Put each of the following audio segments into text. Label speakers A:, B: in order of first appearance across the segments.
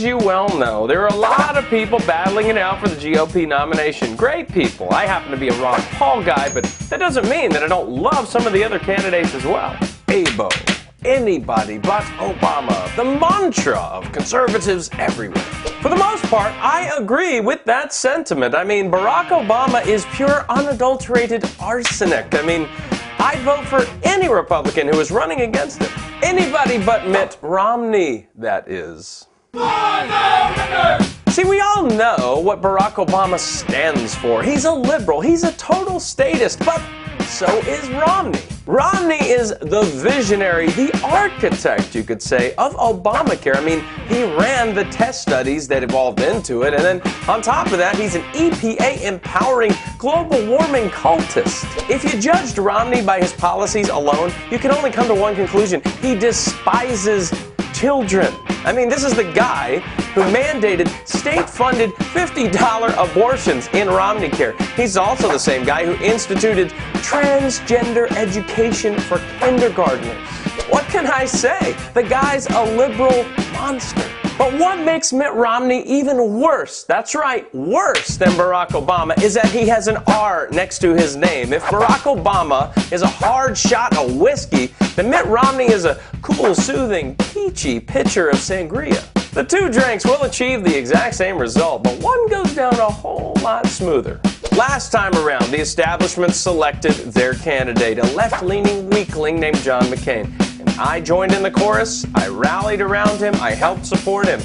A: you well know, there are a lot of people battling it out for the GOP nomination. Great people. I happen to be a Ron Paul guy, but that doesn't mean that I don't love some of the other candidates as well. ABO. Anybody but Obama. The mantra of conservatives everywhere. For the most part, I agree with that sentiment. I mean, Barack Obama is pure unadulterated arsenic. I mean, I'd vote for any Republican who is running against him. Anybody but Mitt Romney, that is. See, we all know what Barack Obama stands for. He's a liberal. He's a total statist, but so is Romney. Romney is the visionary, the architect, you could say, of Obamacare. I mean, he ran the test studies that evolved into it, and then on top of that, he's an EPA-empowering global warming cultist. If you judged Romney by his policies alone, you can only come to one conclusion. He despises children. I mean, this is the guy who mandated state-funded $50 abortions in Romneycare. He's also the same guy who instituted transgender education for kindergartners. What can I say? The guy's a liberal monster. But what makes Mitt Romney even worse, that's right, worse than Barack Obama, is that he has an R next to his name. If Barack Obama is a hard shot of whiskey, then Mitt Romney is a cool, soothing, peachy pitcher of sangria. The two drinks will achieve the exact same result, but one goes down a whole lot smoother. Last time around, the establishment selected their candidate, a left-leaning weakling named John McCain. I joined in the chorus, I rallied around him, I helped support him.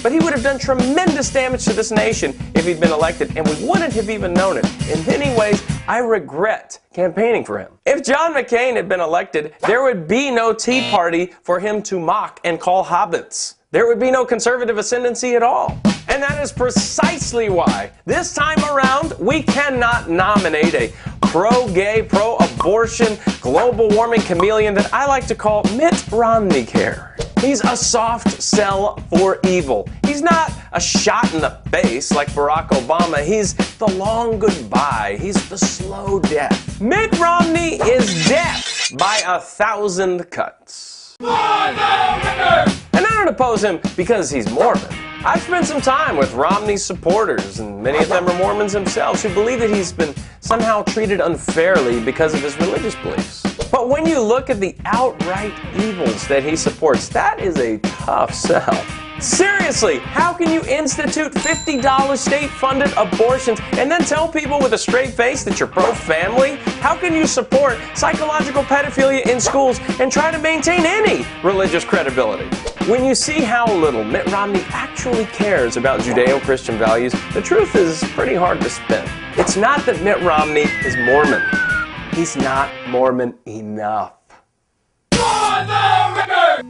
A: But he would have done tremendous damage to this nation if he'd been elected, and we wouldn't have even known it. In many ways, I regret campaigning for him. If John McCain had been elected, there would be no Tea Party for him to mock and call hobbits. There would be no conservative ascendancy at all. And that is precisely why, this time around, we cannot nominate a pro-gay, pro-abortion, global warming chameleon that I like to call Mitt Romneycare. He's a soft sell for evil. He's not a shot in the face like Barack Obama. He's the long goodbye. He's the slow death. Mitt Romney is death by 1,000 cuts. And I don't oppose him because he's Mormon. I've spent some time with Romney's supporters, and many of them are Mormons themselves, who believe that he's been somehow treated unfairly because of his religious beliefs. But when you look at the outright evils that he supports, that is a tough sell. Seriously, how can you institute $50 state-funded abortions and then tell people with a straight face that you're pro-family? How can you support psychological pedophilia in schools and try to maintain any religious credibility? When you see how little Mitt Romney actually cares about Judeo-Christian values, the truth is pretty hard to spin. It's not that Mitt Romney is Mormon. He's not Mormon enough. For the record!